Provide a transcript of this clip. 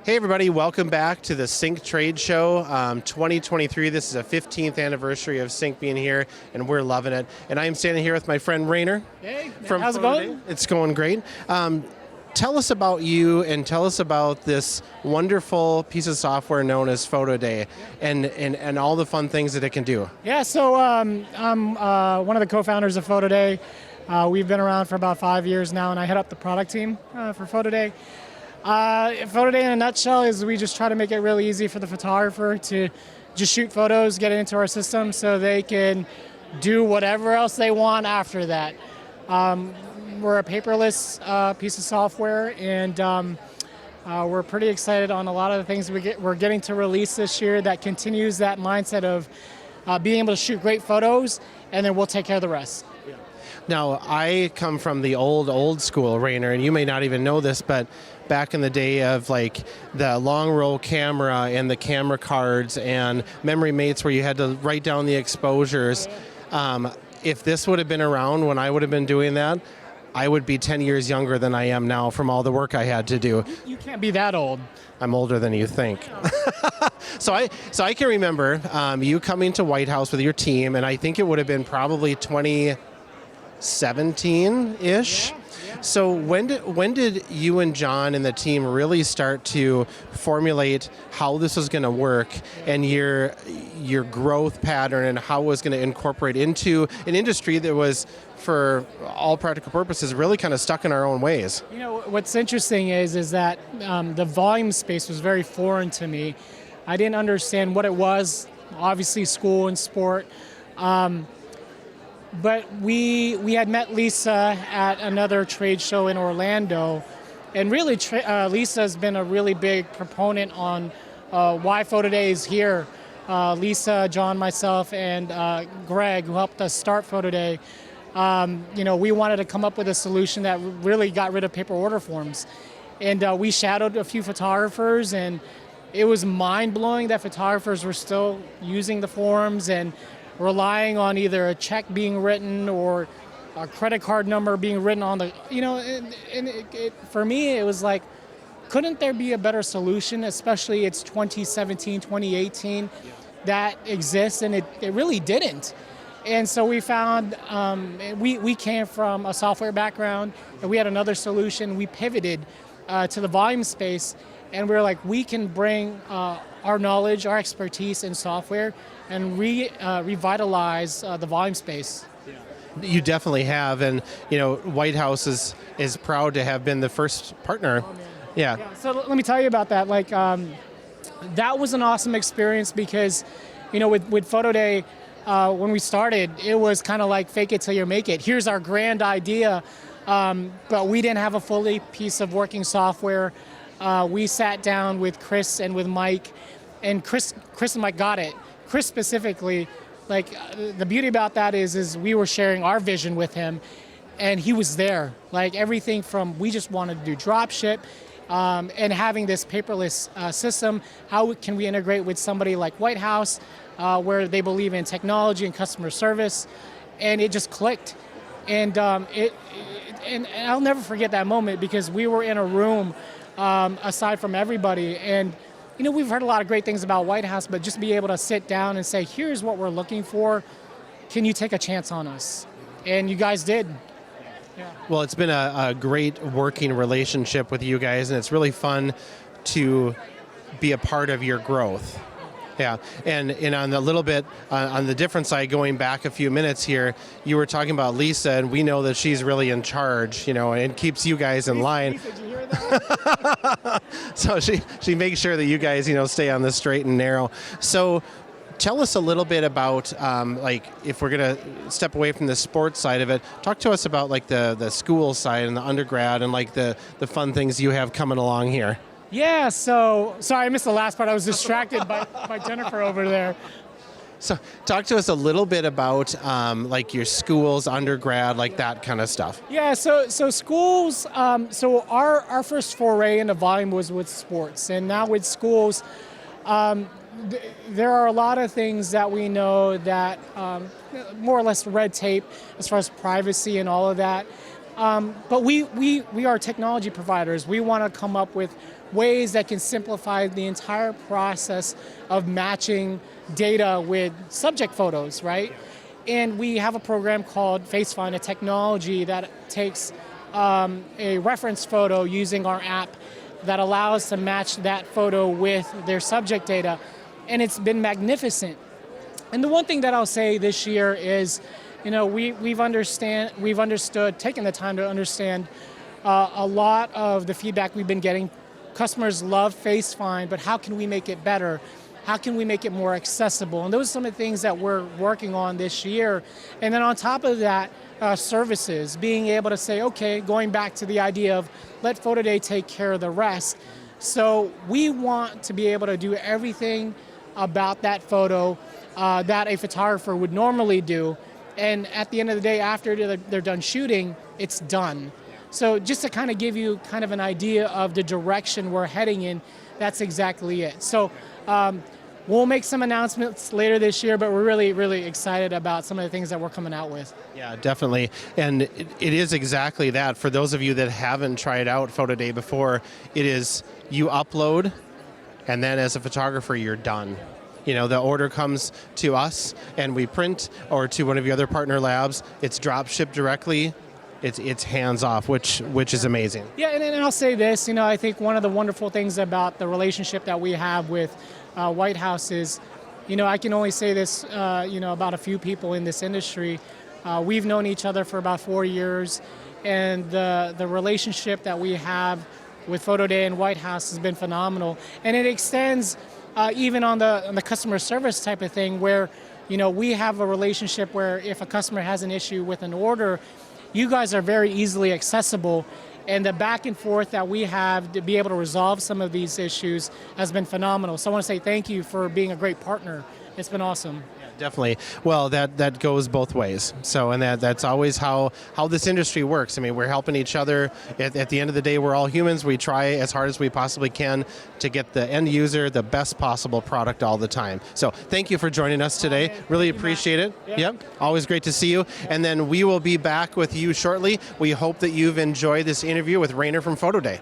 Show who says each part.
Speaker 1: Hey everybody, welcome back to the Sync Trade Show 2023. This is a 15th anniversary of Sync being here, and we're loving it. And I am standing here with my friend Rainer.
Speaker 2: Hey,
Speaker 1: from
Speaker 2: how's it
Speaker 1: PhotoDay.
Speaker 2: going?
Speaker 1: It's going great. Tell us about you and tell us about this wonderful piece of software known as PhotoDay and all the fun things that it can do.
Speaker 2: Yeah, so I'm one of the co-founders of PhotoDay. We've been around for about 5 years now, and I head up the product team for PhotoDay. PhotoDay in a nutshell is we just try to make it really easy for the photographer to just shoot photos, get it into our system so they can do whatever else they want after that. We're a paperless piece of software, and we're pretty excited on a lot of the things we're getting to release this year that continues that mindset of being able to shoot great photos, and then we'll take care of the rest.
Speaker 1: Now, I come from the old school, Rainer, and you may not even know this, but back in the day of like the long roll camera and the camera cards and memory mates where you had to write down the exposures, if this would have been around when I would have been doing that, I would be 10 years younger than I am now from all the work I had to do.
Speaker 2: You can't be that old.
Speaker 1: I'm older than you think. So I can remember you coming to White House with your team, and I think it would have been probably 2017-ish.
Speaker 2: Yeah.
Speaker 1: So when did you and John and the team really start to formulate how this was going to work and your growth pattern and how it was going to incorporate into an industry that was, for all practical purposes, really kind of stuck in our own ways?
Speaker 2: You know, what's interesting is that the volume space was very foreign to me. I didn't understand what it was, obviously school and sport. But we had met Lisa at another trade show in Orlando, and really Lisa's been a really big proponent on why PhotoDay is here. Lisa, John, myself, and Greg, who helped us start PhotoDay, we wanted to come up with a solution that really got rid of paper order forms. And we shadowed a few photographers, and it was mind-blowing that photographers were still using the forms and relying on either a check being written or a credit card number being written on the, for me, it was like, couldn't there be a better solution, especially it's 2017, 2018, that exists, and it really didn't. And so we found, we came from a software background, and we had another solution. We pivoted to the volume space, and we were like, we can bring our knowledge, our expertise in software, and revitalize the volume space.
Speaker 1: You definitely have, and White House is proud to have been the first partner.
Speaker 2: Oh,
Speaker 1: yeah.
Speaker 2: So let me tell you about that. Like, that was an awesome experience because, with PhotoDay, when we started, it was kind of like fake it till you make it. Here's our grand idea, but we didn't have a fully piece of working software. We sat down with Chris and with Mike, and Chris and Mike got it. Chris specifically, like the beauty about that is we were sharing our vision with him, and he was there. Like everything from we just wanted to do drop ship, and having this paperless system. How can we integrate with somebody like White House, where they believe in technology and customer service, and it just clicked. And and I'll never forget that moment because we were in a room aside from everybody, and we've heard a lot of great things about White House, but just be able to sit down and say, here's what we're looking for. Can you take a chance on us? And you guys did. Yeah.
Speaker 1: Well, it's been a great working relationship with you guys, and it's really fun to be a part of your growth. Yeah, and on the little bit, on the different side, going back a few minutes here, you were talking about Lisa, and we know that she's really in charge, and keeps you guys in line.
Speaker 2: Lisa, did you hear that?
Speaker 1: So she makes sure that you guys, stay on the straight and narrow. So tell us a little bit about, if we're going to step away from the sports side of it, talk to us about like the school side and the undergrad and like the fun things you have coming along here.
Speaker 2: Yeah, so, sorry I missed the last part. I was distracted by Jennifer over there.
Speaker 1: So talk to us a little bit about like your schools, undergrad, like that kind of stuff.
Speaker 2: Yeah, so schools, so our first foray into volume was with sports, and now with schools, there are a lot of things that we know that more or less red tape as far as privacy and all of that. But we are technology providers. We want to come up with ways that can simplify the entire process of matching data with subject photos, right? And we have a program called FaceFind, a technology that takes a reference photo using our app that allows to match that photo with their subject data. And it's been magnificent. And the one thing that I'll say this year is, we've understood, taken the time to understand a lot of the feedback we've been getting. Customers love FaceFind, but how can we make it better? How can we make it more accessible? And those are some of the things that we're working on this year. And then on top of that, services, being able to say, okay, going back to the idea of let PhotoDay take care of the rest. So we want to be able to do everything about that photo that a photographer would normally do. And at the end of the day, after they're done shooting, it's done. So just to kind of give you kind of an idea of the direction we're heading in, that's exactly it. So we'll make some announcements later this year, but we're really, really excited about some of the things that we're coming out with.
Speaker 1: Yeah, definitely. And it is exactly that. For those of you that haven't tried out PhotoDay before, it is you upload, and then as a photographer, you're done. The order comes to us, and we print, or to one of the other partner labs. It's drop shipped directly. It's hands off, which is amazing.
Speaker 2: Yeah, and I'll say this. I think one of the wonderful things about the relationship that we have with White House is, I can only say this, about a few people in this industry. We've known each other for about 4 years, and the relationship that we have with PhotoDay and White House has been phenomenal, and it extends even on the customer service type of thing, where we have a relationship where if a customer has an issue with an order, you guys are very easily accessible, and the back and forth that we have to be able to resolve some of these issues has been phenomenal. So I want to say thank you for being a great partner. It's been awesome.
Speaker 1: Definitely. Well, that goes both ways. So, and that's always how this industry works. I mean, we're helping each other. At the end of the day, we're all humans. We try as hard as we possibly can to get the end user the best possible product all the time. So thank you for joining us today. Really appreciate it. Yep. Always great to see you. And then we will be back with you shortly. We hope that you've enjoyed this interview with Rainer from PhotoDay.